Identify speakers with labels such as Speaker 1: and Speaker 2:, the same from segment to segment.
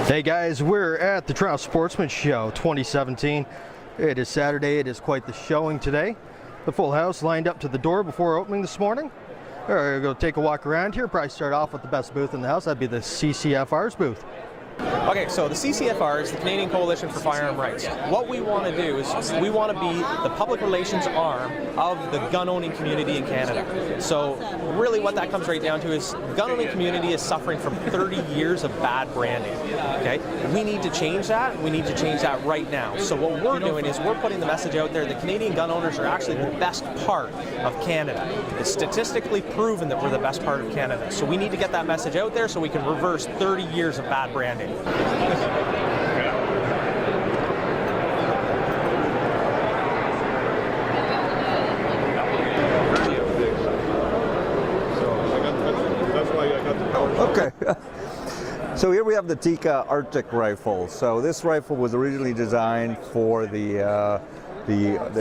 Speaker 1: Hey guys, we're at the Toronto Sportsman Show 2017. It is Saturday. It is quite the showing today. The full house lined up to the door before opening this morning. We're going to take a walk around here. Probably start off with the best booth in the house. That'd be the CCFR's booth.
Speaker 2: Okay, so the CCFR is the Canadian Coalition for Firearm Rights. What we want to do is we want to be the public relations arm of the gun-owning community in Canada. So really what that comes right down to is the gun-owning community is suffering from 30 years of bad branding. Okay, we need to change that. We need to change that right now. So what we're doing is we're putting the message out there that Canadian gun owners are actually the best part of Canada. It's statistically proven that we're the best part of Canada. So we need to get that message out there so we can reverse 30 years of bad branding.
Speaker 3: Okay, so here we have the Tikka Arctic rifle. So this rifle was originally designed for the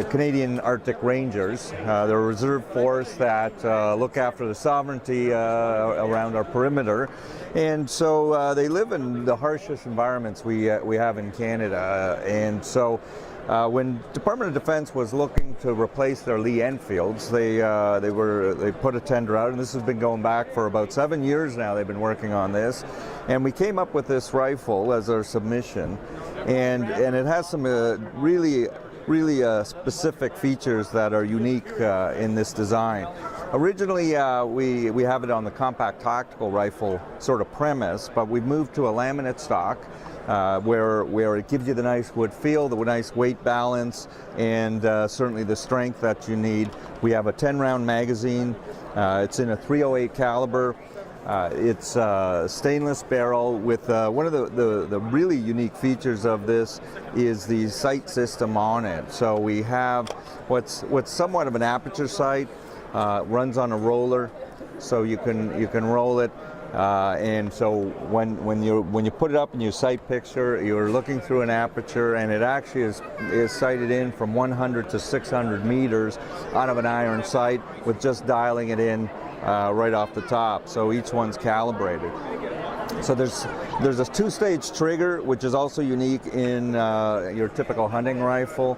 Speaker 3: Canadian Arctic Rangers. They're a reserve force that look after the sovereignty around our perimeter. And so they live in the harshest environments we have in Canada. And so when Department of Defense was looking to replace their Lee Enfields, they put a tender out, and this has been going back for about 7 years now. They've been working on this, and we came up with this rifle as our submission, and it has some really specific features that are unique in this design. Originally, we have it on the compact tactical rifle sort of premise, but we've moved to a laminate stock where it gives you the nice wood feel, the nice weight balance, and certainly the strength that you need. We have a 10-round magazine. It's in a .308 caliber. It's a stainless barrel with one of the really unique features of this is the sight system on it. So we have what's somewhat of an aperture sight, runs on a roller, so you can roll it. And so when you put it up in your sight picture, you're looking through an aperture, and it actually is sighted in from 100 to 600 meters out of an iron sight with just dialing it in right off the top. So each one's calibrated. So there's a two-stage trigger, which is also unique in your typical hunting rifle.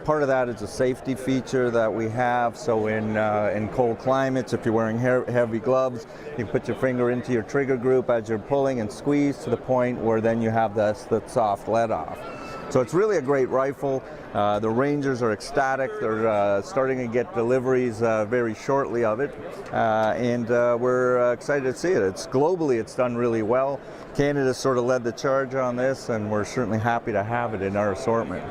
Speaker 3: Part of that is a safety feature that we have. So in cold climates, if you're wearing heavy gloves, you put your finger into your trigger group as you're pulling and squeeze to the point where then you have that soft let off. So it's really a great rifle. The Rangers are ecstatic. They're starting to get deliveries very shortly of it, and we're excited to see it. Globally, it's done really well. Canada sort of led the charge on this, and we're certainly happy to have it in our assortment.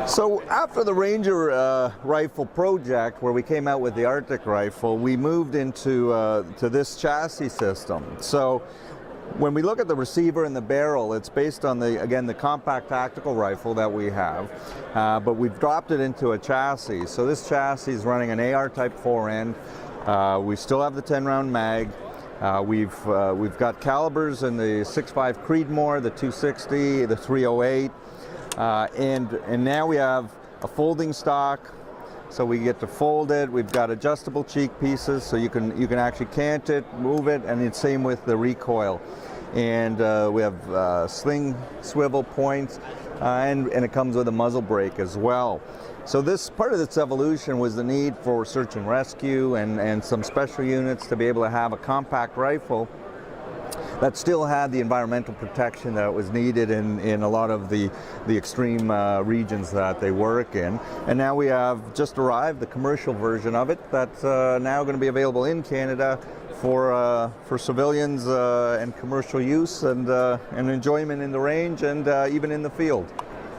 Speaker 3: So after the Ranger rifle project, where we came out with the Arctic rifle, we moved into to this chassis system. So when we look at the receiver and the barrel, it's based on the compact tactical rifle that we have, but we've dropped it into a chassis. So this chassis is running an AR Type 4 end. We still have the 10-round mag. We've got calibers in the 6.5 Creedmoor, the 260, the 308, and now we have a folding stock. So we get to fold it. We've got adjustable cheek pieces, so you can actually cant it, move it, and it's same with the recoil. And we have sling swivel points, and it comes with a muzzle brake as well. So this part of this evolution was the need for search and rescue and some special units to be able to have a compact rifle that still had the environmental protection that was needed in a lot of the extreme regions that they work in. And now we have just arrived the commercial version of it that's now going to be available in Canada for civilians and commercial use and enjoyment in the range and even in the field.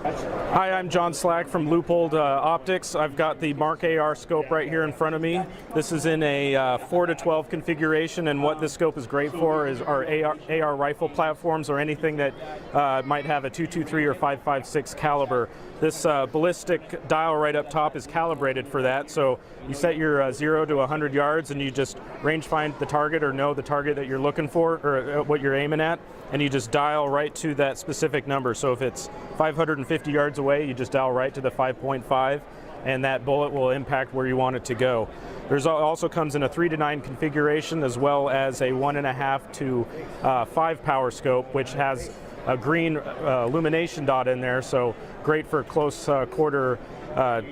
Speaker 4: Hi, I'm John Slack from Leupold Optics. I've got the Mark AR scope right here in front of me. This is in a 4-12 configuration, and what this scope is great for is our AR rifle platforms or anything that might have a 2.23 or 5.56 caliber. This ballistic dial right up top is calibrated for that, so you set your 0 to 100 yards and you just range find the target or know the target that you're looking for or what you're aiming at, and you just dial right to that specific number. So if it's 550 yards away, you just dial right to the 5.5. and that bullet will impact where you want it to go. There's also comes in a 3-to-9 configuration, as well as a 1.5 to 5 power scope, which has a green illumination dot in there, so great for close quarter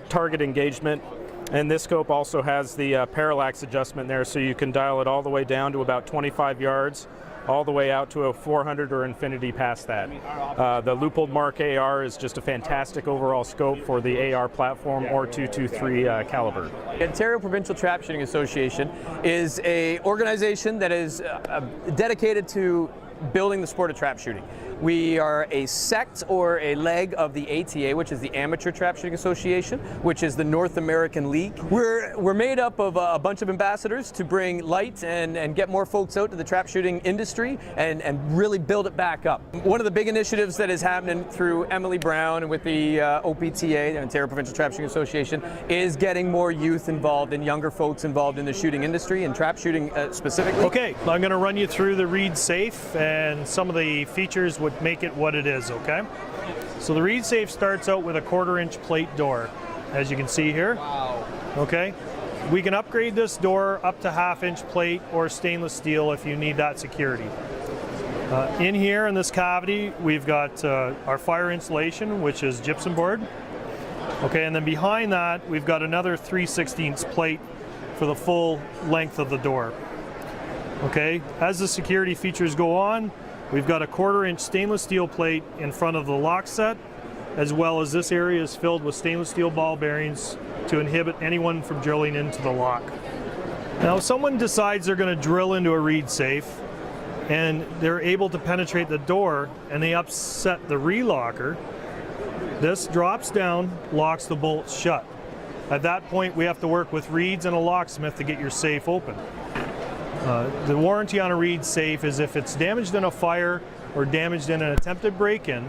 Speaker 4: target engagement. And this scope also has the parallax adjustment there, so you can dial it all the way down to about 25 yards, all the way out to a 400 or infinity past that. The Leupold Mark AR is just a fantastic overall scope for the AR platform or 223 caliber.
Speaker 5: The Ontario Provincial Trapshooting Association is an organization that is dedicated to building the sport of trap shooting. We are a sect or a leg of the ATA, which is the Amateur Trapshooting Association, which is the North American League. We're made up of a bunch of ambassadors to bring light and get more folks out to the trap shooting industry and really build it back up. One of the big initiatives that is happening through Emily Brown and with the OPTA, the Ontario Provincial Trapshooting Association, is getting more youth involved and younger folks involved in the shooting industry and trap shooting specifically.
Speaker 6: Okay, I'm going to run you through the Reed Safe and some of the features would make it what it is, okay? So the Reed Safe starts out with a 1/4-inch plate door, as you can see here.
Speaker 5: Wow.
Speaker 6: Okay, we can upgrade this door up to 1/2-inch plate or stainless steel if you need that security. In here in this cavity, we've got our fire insulation, which is gypsum board. Okay, and then behind that, we've got another 3/16 plate for the full length of the door. Okay, as the security features go on, we've got a 1/4-inch stainless steel plate in front of the lock set, as well as this area is filled with stainless steel ball bearings to inhibit anyone from drilling into the lock. Now, if someone decides they're going to drill into a Reed Safe and they're able to penetrate the door and they upset the relocker, this drops down, locks the bolts shut. At that point, we have to work with reeds and a locksmith to get your safe open. The warranty on a Reed Safe is if it's damaged in a fire or damaged in an attempted break-in,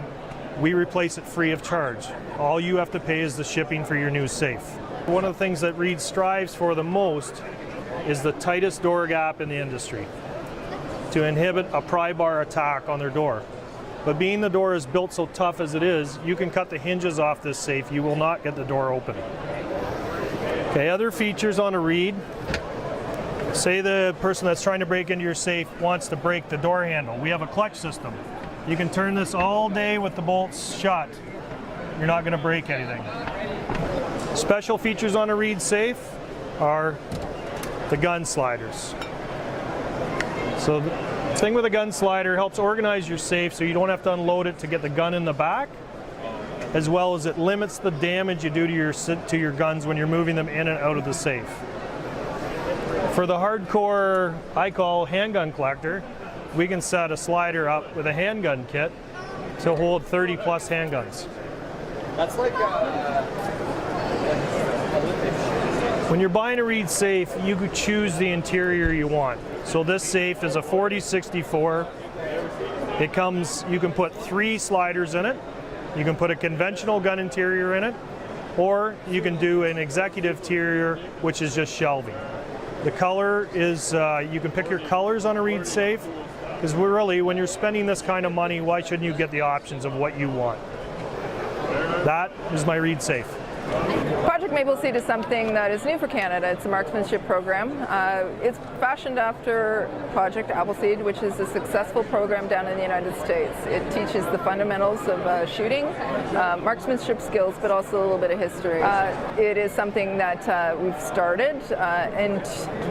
Speaker 6: we replace it free of charge. All you have to pay is the shipping for your new safe. One of the things that Reed strives for the most is the tightest door gap in the industry to inhibit a pry bar attack on their door. But being the door is built so tough as it is, you can cut the hinges off this safe, you will not get the door open. Okay, other features on a Reed. Say the person that's trying to break into your safe wants to break the door handle. We have a clutch system. You can turn this all day with the bolts shut. You're not going to break anything. Special features on a Reed Safe are the gun sliders. So the thing with a gun slider helps organize your safe so you don't have to unload it to get the gun in the back, as well as it limits the damage you do to your guns when you're moving them in and out of the safe. For the hardcore, I call handgun collector, we can set a slider up with a handgun kit to hold 30 plus handguns.
Speaker 5: That's like
Speaker 6: When you're buying a Reed Safe, you could choose the interior you want. So this safe is a 4064. It comes, you can put 3 sliders in it. You can put a conventional gun interior in it, or you can do an executive interior, which is just shelving. The color is, you can pick your colors on a Reed Safe, because really, when you're spending this kind of money, why shouldn't you get the options of what you want? That is my Reed Safe.
Speaker 7: Project Mapleseed is something that is new for Canada. It's a Marksmanship Program. It's fashioned after Project Appleseed, which is a successful program down in the United States. It teaches the fundamentals of shooting, marksmanship skills, but also a little bit of history. It is something that we've started in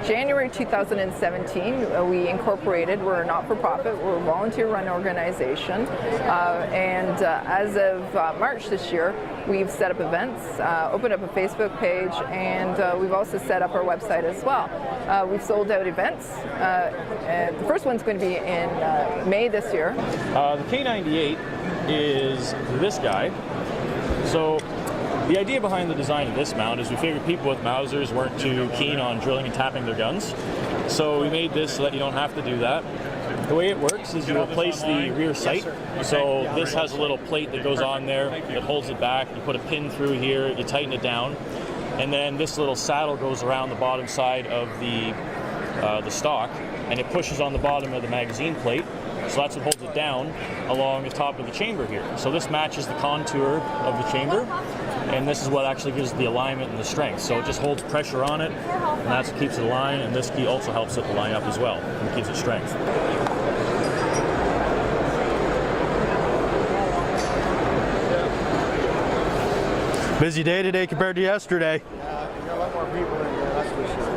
Speaker 7: January 2017. We incorporated. We're a not-for-profit. We're a volunteer-run organization. And as of March this year, we've set up events, opened up a Facebook page, and we've also set up our website as well. We've sold out events. The first one's going to be in May this year.
Speaker 8: The K98 is this guy. So the idea behind the design of this mount is we figured people with Mausers weren't too keen on drilling and tapping their guns. So we made this so that you don't have to do that. The way it works is you replace the rear sight. So this has a little plate that goes on there. It holds it back. You put a pin through here. You tighten it down. And then this little saddle goes around the bottom side of the stock, and it pushes on the bottom of the magazine plate. So that's what holds it down along the top of the chamber here. So this matches the contour of the chamber. and this is what actually gives the alignment and the strength. So it just holds pressure on it, and that's what keeps it aligned, and this key also helps it to line up as well, and keeps it strength.
Speaker 1: Busy day today compared to yesterday.
Speaker 9: Yeah, you got a lot more people in there, that's for sure.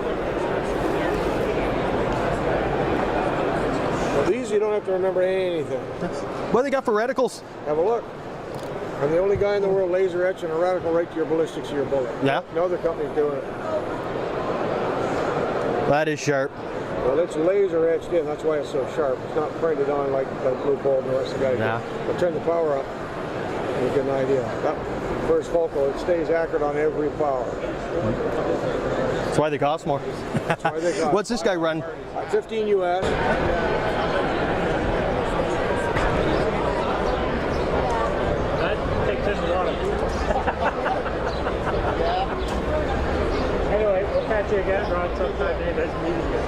Speaker 9: Well, these you don't have to remember anything.
Speaker 1: What do they got for reticles?
Speaker 9: Have a look. I'm the only guy in the world laser etching a reticle right to your ballistics of your bullet.
Speaker 1: Yeah?
Speaker 9: No other company's doing it.
Speaker 1: That is sharp.
Speaker 9: Well, it's laser etched in, that's why it's so sharp. It's not printed on like Leupold and the rest of the guys.
Speaker 1: Yeah.
Speaker 9: But turn the power up, you get an idea. That first focal, it stays accurate on every power.
Speaker 1: That's why they cost more.
Speaker 9: That's why they cost.
Speaker 1: What's this guy run?
Speaker 9: 15 US.
Speaker 6: Anyway, we'll catch you again, Ron, sometime. Nice meeting you.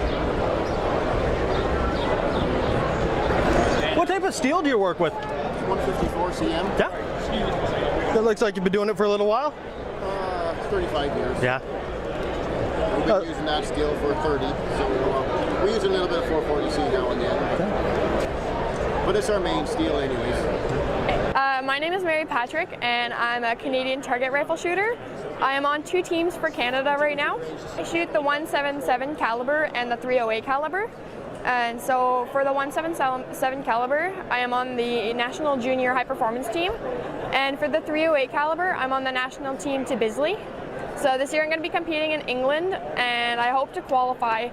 Speaker 1: What type of steel do you work with?
Speaker 10: 154 CM.
Speaker 1: Yeah. It looks like you've been doing it for a little while.
Speaker 10: 35 years.
Speaker 1: Yeah.
Speaker 10: We've been using that steel for 30, so we use a little bit of 440C now and then. But it's our main steel anyways.
Speaker 11: My name is Mary Patrick, and I'm a Canadian target rifle shooter. I am on 2 teams for Canada right now. I shoot the 177 caliber and the 308 caliber. And so for the 177 caliber, I am on the National Junior High Performance team. And for the 308 caliber, I'm on the national team to Bisley. So this year I'm going to be competing in England, and I hope to qualify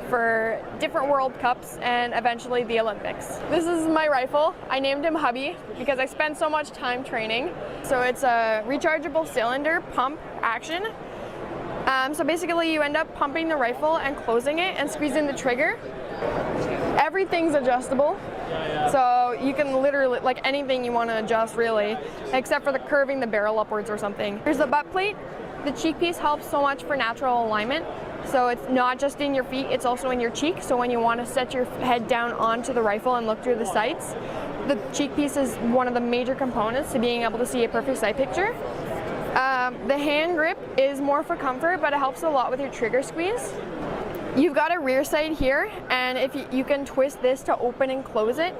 Speaker 11: for different World Cups and eventually the Olympics. This is my rifle. I named him Hubby because I spend so much time training. So it's a rechargeable cylinder pump action. So basically you end up pumping the rifle and closing it and squeezing the trigger. Everything's adjustable. So you can literally, like anything you want to adjust really, except for the curving the barrel upwards or something. Here's the butt plate. The cheek piece helps so much for natural alignment. So it's not just in your feet, it's also in your cheek. So when you want to set your head down onto the rifle and look through the sights, the cheek piece is one of the major components to being able to see a perfect sight picture. The hand grip is more for comfort, but it helps a lot with your trigger squeeze. You've got a rear sight here, and if you can twist this to open and close it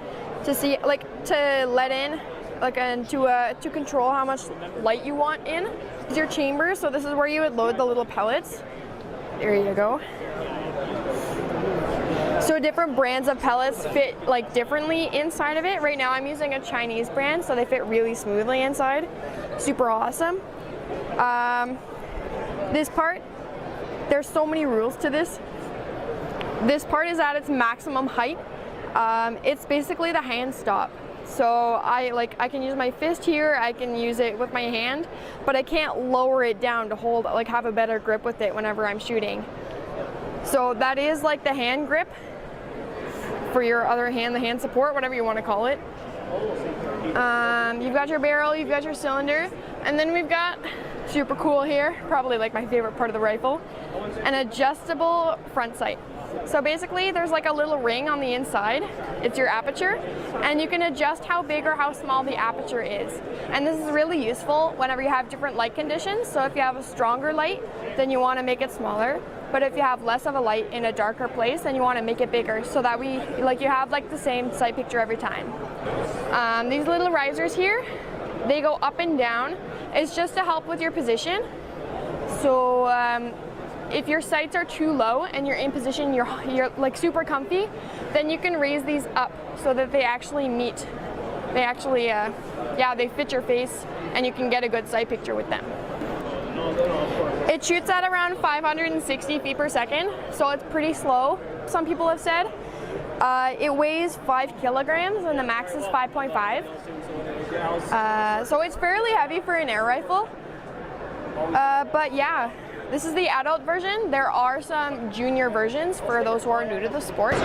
Speaker 11: to see, like to let in, like and to control how much light you want in. It's your chamber, so this is where you would load the little pellets. There you go. So different brands of pellets fit like differently inside of it. Right now I'm using a Chinese brand, so they fit really smoothly inside. Super awesome. This part, there's so many rules to this. This part is at its maximum height. It's basically the hand stop. So I can use my fist here, I can use it with my hand, but I can't lower it down to hold, like have a better grip with it whenever I'm shooting. So that is like the hand grip for your other hand, the hand support, whatever you want to call it. You've got your barrel, you've got your cylinder, and then we've got, super cool here, probably like my favorite part of the rifle, an adjustable front sight. So basically there's like a little ring on the inside, it's your aperture, and you can adjust how big or how small the aperture is. And this is really useful whenever you have different light conditions. So if you have a stronger light, then you want to make it smaller. But if you have less of a light in a darker place, then you want to make it bigger so that you have like the same sight picture every time. These little risers here, they go up and down. It's just to help with your position. So if your sights are too low and you're in position, you're like super comfy, then you can raise these up so that they actually meet. They actually, they fit your face, and you can get a good sight picture with them. It shoots at around 560 feet per second, so it's pretty slow, some people have said. It weighs 5 kilograms and the max is 5.5. So it's fairly heavy for an air rifle. But yeah, this is the adult version. There are some junior versions for those who are new to the sport.